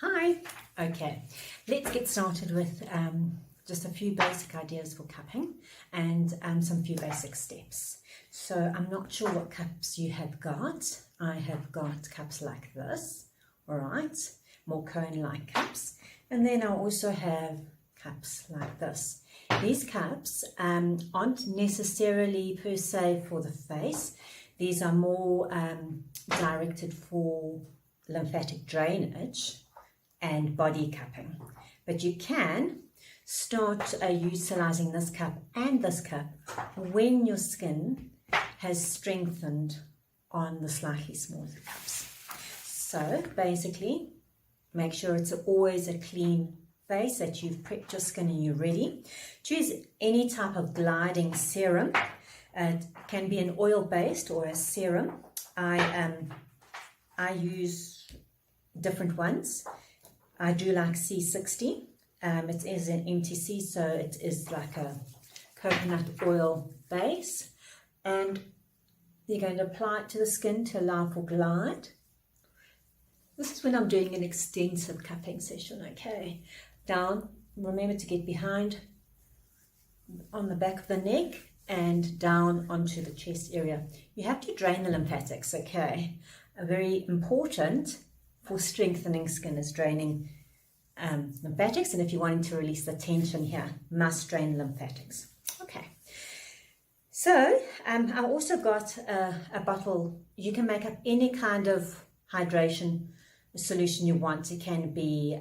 Hi. Okay, let's get started with just a few basic ideas for cupping and some few basic steps. So I'm not sure what cups you have got. I have got cups like this, all right, more cone-like cups, and then I also have cups like this. These cups aren't necessarily per se for the face. These are more directed for lymphatic drainage and body cupping, but you can start utilizing this cup and this cup when your skin has strengthened on the slightly smaller cups. So basically, make sure it's always a clean face, that you've prepped your skin and you're ready. Choose any type of gliding serum. It can be an oil-based or a serum. I use different ones. I do like C60. It is an MTC, so it is like a coconut oil base. And you're going to apply it to the skin to allow for glide. This is when I'm doing an extensive cupping session, okay? Down, remember to get behind on the back of the neck and down onto the chest area. You have to drain the lymphatics, okay? Very important for strengthening skin is draining lymphatics, and if you're wanting to release the tension here, must drain lymphatics. Okay, so I've also got a bottle. You can make up any kind of hydration solution you want. It can be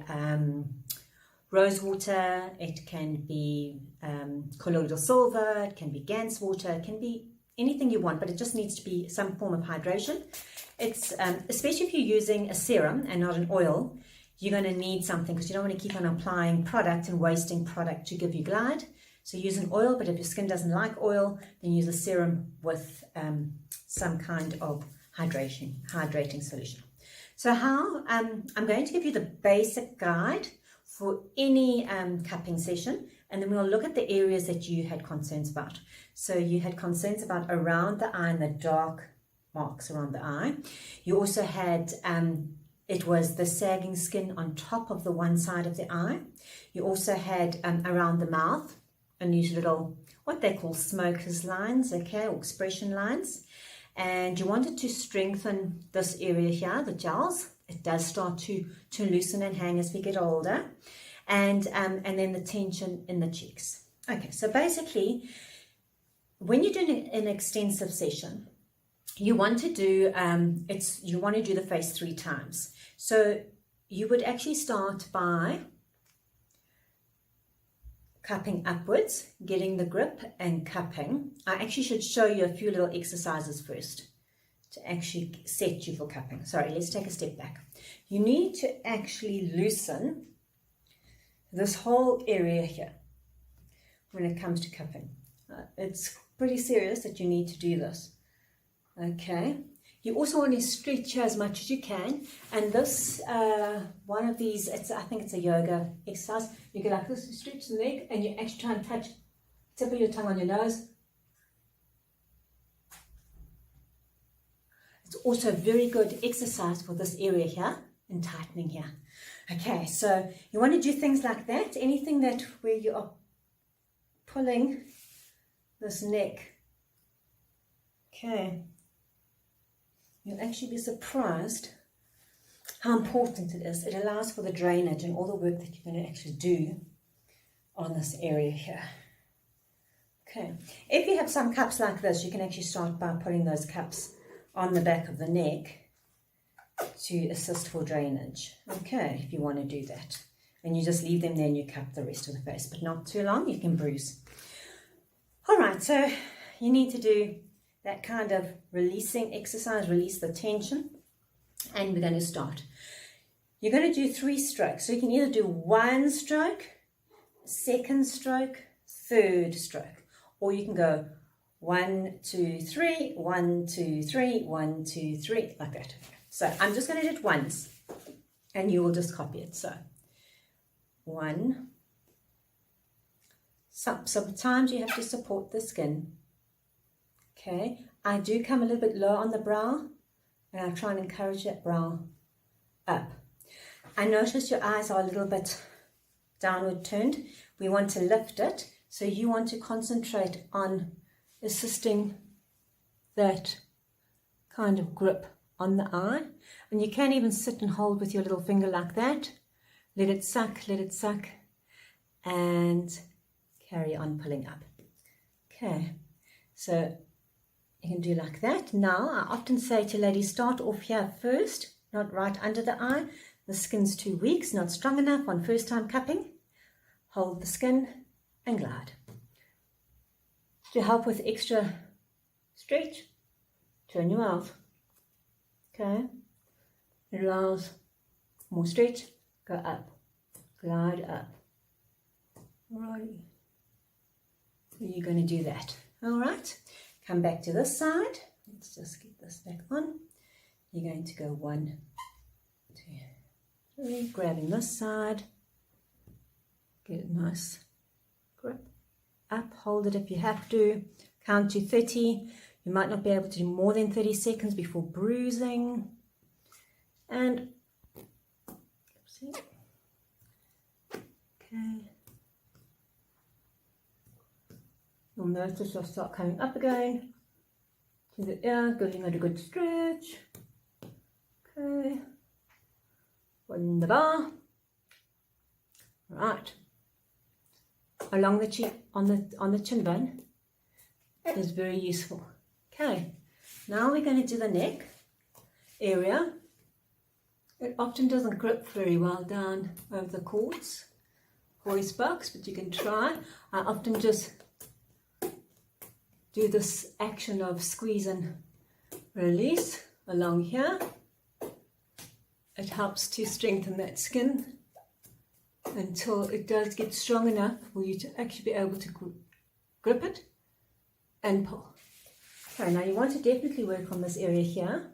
rose water, it can be colloidal silver, it can be Gans water, it can be anything you want, but it just needs to be some form of hydration. It's especially if you're using a serum and not an oil, you're going to need something, because you don't want to keep on applying product and wasting product to give you glide. So use an oil, but if your skin doesn't like oil, then use a serum with some kind of hydrating solution. So how I'm going to give you the basic guide for any cupping session, and then we'll look at the areas that you had concerns about. So you had concerns about around the eye and the dark marks around the eye. You also had it was the sagging skin on top of the one side of the eye. You also had around the mouth and these little, what they call smoker's lines, okay, or expression lines. And you wanted to strengthen this area here, the jowls. It does start to loosen and hang as we get older. And then the tension in the cheeks. Okay, so basically, when you're doing an extensive session, you want to do the face 3 times. So you would actually start by cupping upwards, getting the grip and cupping. I actually should show you a few little exercises first to actually set you for cupping. Sorry, let's take a step back. You need to actually loosen this whole area here when it comes to cupping. It's pretty serious that you need to do this. Okay, you also want to stretch as much as you can, and this one of these, I think it's a yoga exercise. You go like this, you stretch the leg, and you actually try and touch tip of your tongue on your nose. It's also a very good exercise for this area here and tightening here. Okay, so you want to do things like that, anything that where you are pulling this neck. Okay. You'll actually be surprised how important it is. It allows for the drainage and all the work that you're going to actually do on this area here. Okay. If you have some cups like this, you can actually start by putting those cups on the back of the neck to assist for drainage. Okay, if you want to do that. And you just leave them there and you cup the rest of the face, but not too long, you can bruise. All right, so you need to do that kind of releasing exercise, release the tension, and we're going to start. You're going to do 3 strokes. So you can either do 1 stroke, 2nd stroke, 3rd stroke, or you can go 1, 2, 3, 1, 2, 3, 1, 2, 3, like that. So I'm just going to do it once, and you will just copy it. So 1. Sometimes you have to support the skin. Okay, I do come a little bit low on the brow, and I try and encourage that brow up. I notice your eyes are a little bit downward turned. We want to lift it, so you want to concentrate on assisting that kind of grip on the eye. And you can even sit and hold with your little finger like that. Let it suck, and carry on pulling up. Okay, so you can do like that. Now, I often say to ladies, start off here first, not right under the eye. The skin's too weak, it's not strong enough on first time cupping. Hold the skin and glide. To help with extra stretch, turn your mouth. Okay, it allows more stretch. Go up, glide up. Alrighty, so you're going to do that. Alright, come back to this side. Let's just get this back on. You're going to go 1, 2, 3, grabbing this side. Get a nice grip. Up, hold it if you have to. Count to 30. You might not be able to do more than 30 seconds before bruising. And, see. Okay. You'll notice I'll start coming up again to the ear, giving it a good stretch. Okay. Wunderbar. Right. Along the cheek, on the chin bone is very useful. Okay. Now we're going to do the neck area. It often doesn't grip very well down over the cords, voice box, but you can try. I often just do this action of squeeze and release along here. It helps to strengthen that skin until it does get strong enough for you to actually be able to grip it and pull. Okay, now you want to definitely work on this area here.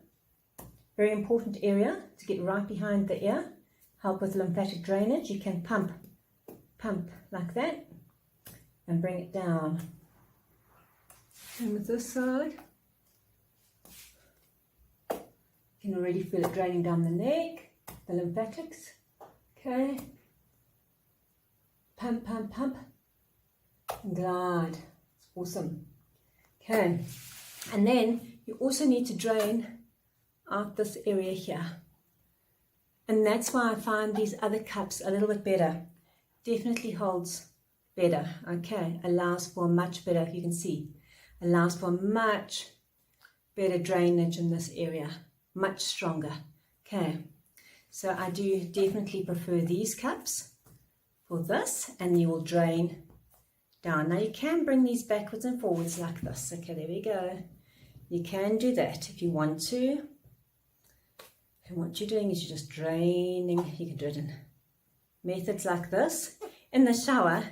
Very important area to get right behind the ear. Help with lymphatic drainage. You can pump like that and bring it down. And with this side, you can already feel it draining down the neck, the lymphatics. Okay. Pump, and glide. It's awesome. Okay. And then you also need to drain out this area here. And that's why I find these other cups a little bit better. Definitely holds better. Okay. Allows for much better, you can see, allows for much better drainage in this area. Much stronger. Okay. So I do definitely prefer these cups for this, and you will drain down. Now you can bring these backwards and forwards like this. Okay, there we go. You can do that if you want to. And what you're doing is you're just draining. You can do it in methods like this. In the shower,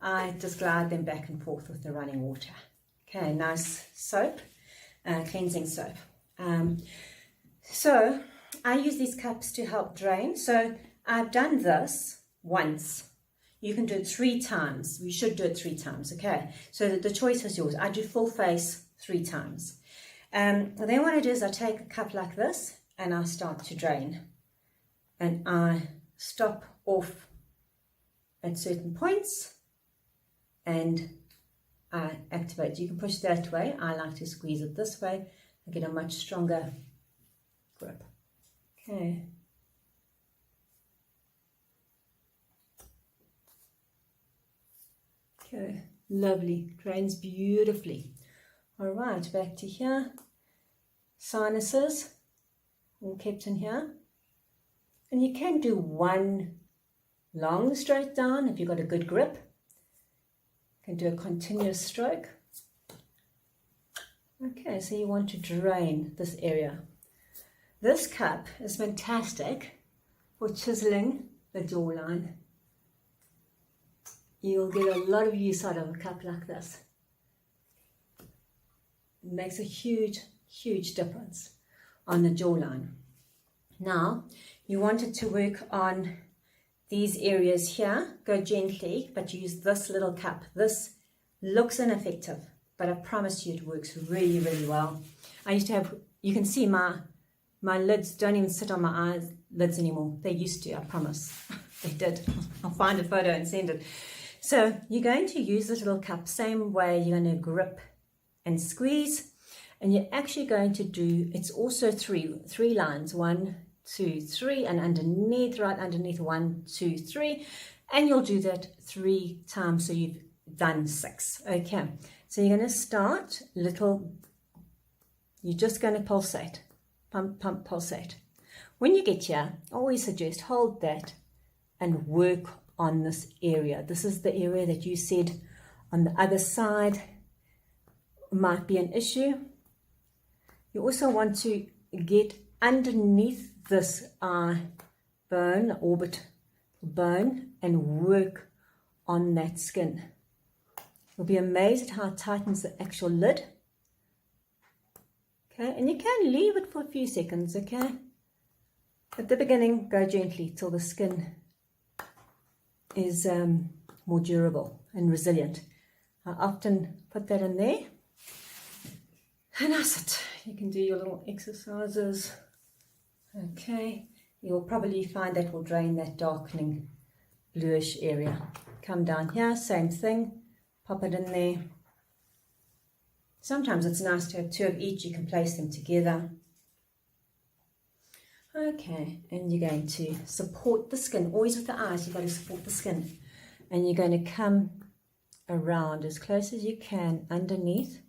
I just glide them back and forth with the running water. Okay, nice soap, cleansing soap. So I use these cups to help drain. So I've done this once. You can do it 3 times. We should do it 3 times, okay? So the choice is yours. I do full face 3 times. Then what I do is I take a cup like this and I start to drain. And I stop off at certain points and I activate. You can push that way. I like to squeeze it this way. I get a much stronger grip. Okay. Okay, lovely, drains beautifully. All right, back to here. Sinuses, all kept in here. And you can do one long straight down if you've got a good grip. You can do a continuous stroke. Okay, so you want to drain this area. This cup is fantastic for chiseling the jawline. You'll get a lot of use out of a cup like this. It makes a huge, huge difference on the jawline. Now, you wanted to work on these areas here. Go gently, but use this little cup. This looks ineffective, but I promise you it works really, really well. I used to have, you can see my My lids don't even sit on my eyelids anymore. They used to, I promise. They did. I'll find a photo and send it. So you're going to use this little cup, same way you're going to grip and squeeze. And you're actually going to do, it's also three lines, 1, 2, 3, and underneath, right underneath, 1, 2, 3. And you'll do that 3 times, so you've done 6. Okay, so you're going to start little, you're just going to pulsate, pump, pump, pulsate. When you get here, I always suggest hold that and work on this area. This is the area that you said on the other side might be an issue. You also want to get underneath this eye bone, orbit bone, and work on that skin. You'll be amazed at how it tightens the actual lid. Okay, and you can leave it for a few seconds, okay? At the beginning, go gently till the skin is more durable and resilient. I often put that in there. And that's it. You can do your little exercises. Okay, you'll probably find that will drain that darkening bluish area. Come down here, same thing, pop it in there. Sometimes it's nice to have 2 of each, you can place them together. Okay, and you're going to support the skin, always with the eyes, you've got to support the skin. And you're going to come around as close as you can underneath.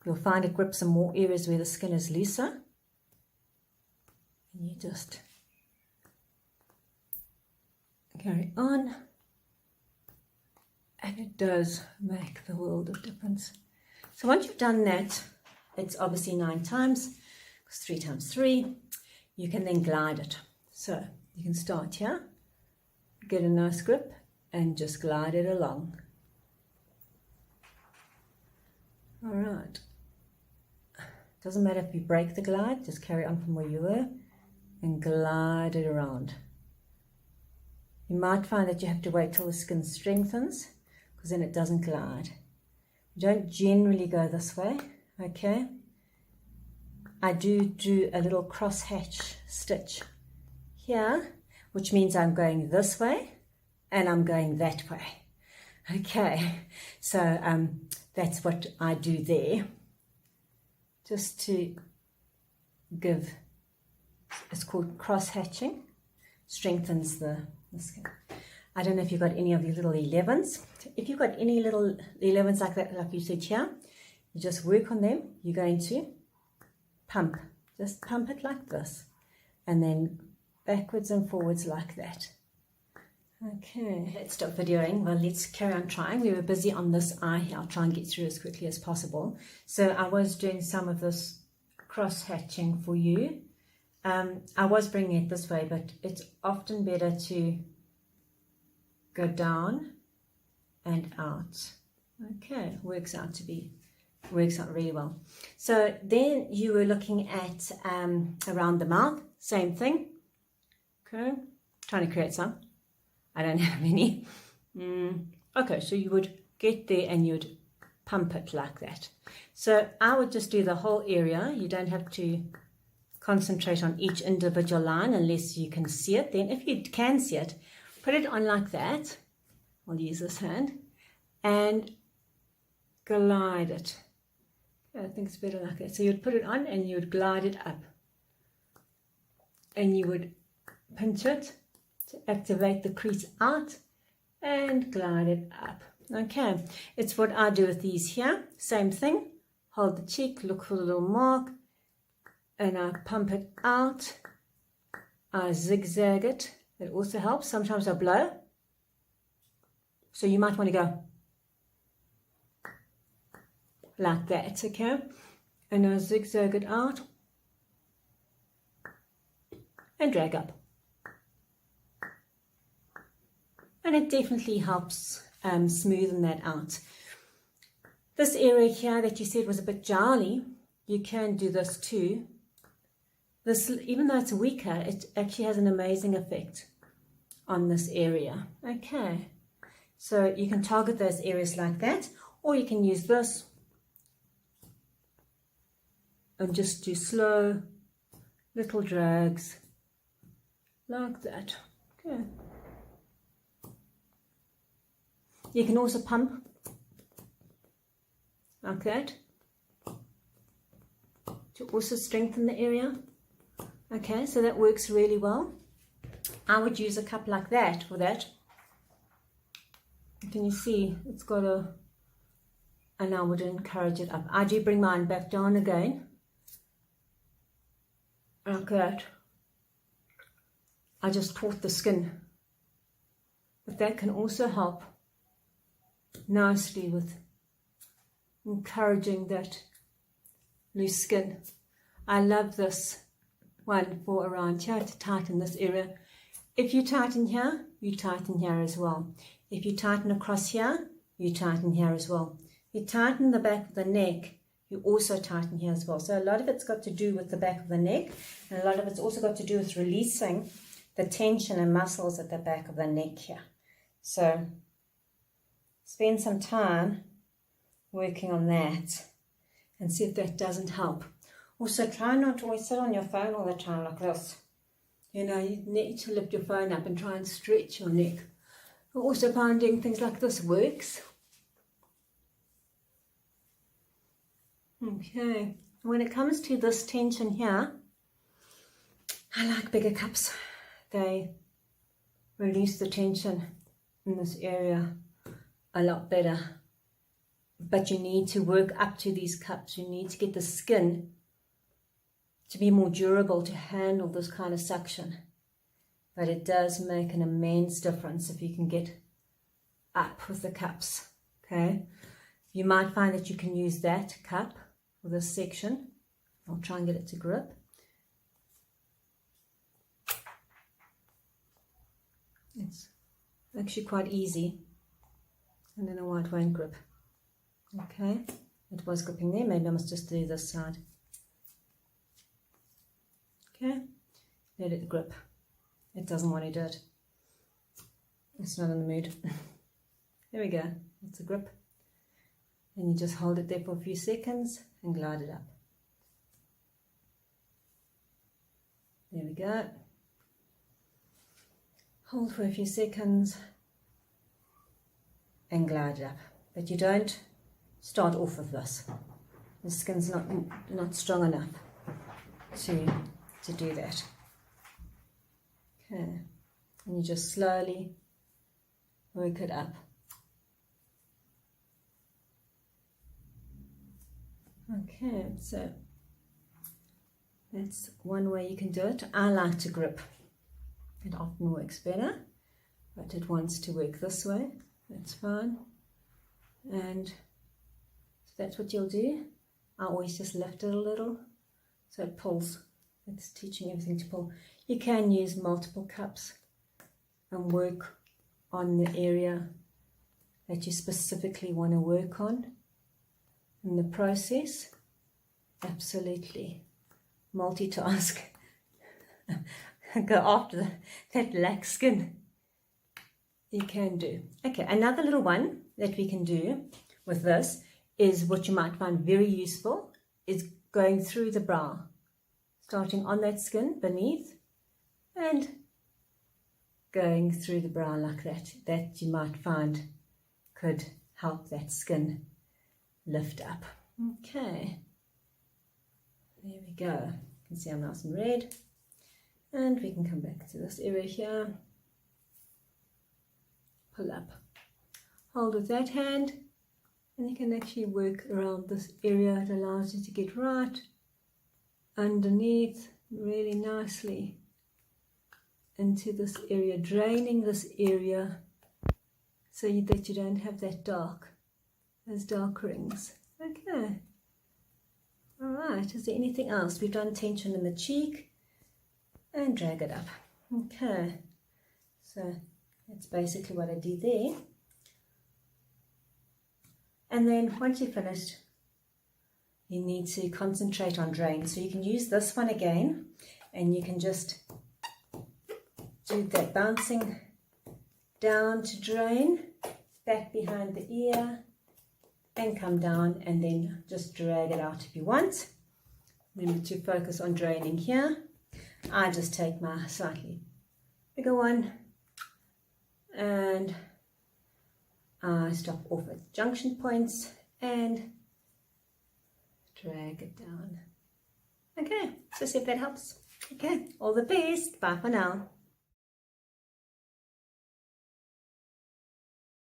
You'll find it grips some more areas where the skin is looser. And you just carry on. And it does make the world of difference. So once you've done that, it's obviously 9 times, because 3 times 3, you can then glide it. So you can start here, get a nice grip, and just glide it along. All right. Doesn't matter if you break the glide, just carry on from where you were and glide it around. You might find that you have to wait till the skin strengthens, because then it doesn't glide. You don't generally go this way, okay? I do a little cross hatch stitch here, which means I'm going this way and I'm going that way. Okay, so that's what I do there. Just to give, it's called cross hatching, strengthens the skin. I don't know if you've got any of your little 11s. If you've got any little 11s like that, like you said here, you just work on them. You're going to pump, just pump it like this, and then backwards and forwards like that. Okay, let's stop videoing. Well, let's carry on trying. We were busy on this eye here. I'll try and get through as quickly as possible. So I was doing some of this cross hatching for you. I was bringing it this way, but it's often better to go down and out. Okay, works out really well. So then you were looking at around the mouth, same thing. Okay, trying to create some. I don't have any. Okay, so you would get there and you'd pump it like that. So I would just do the whole area. You don't have to concentrate on each individual line unless you can see it. Then if you can see it, put it on like that. I'll use this hand and glide it. I think it's better like that. So you'd put it on and you would glide it up. And you would pinch it to activate the crease out and glide it up. Okay, it's what I do with these here. Same thing. Hold the cheek, look for the little mark, and I pump it out. I zigzag it. It also helps. Sometimes I blow. So you might want to go like that, okay? And I zigzag it out and drag up. And it definitely helps smoothen that out. This area here that you said was a bit jowly, you can do this too. This, even though it's weaker, it actually has an amazing effect on this area. Okay, so you can target those areas like that, or you can use this and just do slow little drags like that. Okay. You can also pump like that to also strengthen the area. Okay, so that works really well. I would use a cup like that for that. Can you see it's got a, and I would encourage it up. I do bring mine back down again like that. I just taut the skin, but that can also help nicely with encouraging that loose skin. I love this one for around here to tighten this area. If you tighten here, you tighten here as well. If you tighten across here, you tighten here as well. You tighten the back of the neck, you also tighten here as well. So a lot of it's got to do with the back of the neck, and a lot of it's also got to do with releasing the tension and muscles at the back of the neck here. So spend some time working on that and see if that doesn't help. Also, try not to always sit on your phone all the time like this. You know, you need to lift your phone up and try and stretch your neck. Also, finding things like this works. Okay, when it comes to this tension here, I like bigger cups. They release the tension in this area a lot better. But you need to work up to these cups. You need to get the skin to be more durable to handle this kind of suction. But it does make an immense difference if you can get up with the cups. Okay, you might find that you can use that cup for this section. I'll try and get it to grip. It's actually quite easy. I don't know why it won't grip. Okay, it was gripping there. Maybe I must just do this side. Okay, let it grip. It doesn't want to do it. It's not in the mood. There we go. It's a grip. And you just hold it there for a few seconds and glide it up. There we go. Hold for a few seconds and glide it up. But you don't start off with this. The skin's not strong enough to do that. Okay, and you just slowly work it up. Okay, so that's one way you can do it. I like to grip. It often works better, but it wants to work this way. That's fine. And so that's what you'll do. I always just lift it a little so it pulls. It's teaching everything to pull. You can use multiple cups and work on the area that you specifically want to work on in the process. Absolutely. Multitask. Go after that lax skin. You can do. Okay, another little one that we can do with this is what you might find very useful is going through the brow. Starting on that skin beneath and going through the brow like that. That you might find could help that skin lift up. Okay, there we go. You can see I'm nice and red. And we can come back to this area here. Pull up. Hold with that hand and you can actually work around this area. It allows you to get right underneath really nicely into this area, draining this area so that you don't have that those dark rings. Okay. All right, is there anything else? We've done tension in the cheek and drag it up. Okay, so that's basically what I do there. And then once you've finished, you need to concentrate on drain. So you can use this one again and you can just do that bouncing down to drain, back behind the ear and come down and then just drag it out if you want. Remember to focus on draining here I just take my slightly bigger one and I stop off at junction points and drag it down. Okay, so see if that helps. Okay, all the best. Bye for now.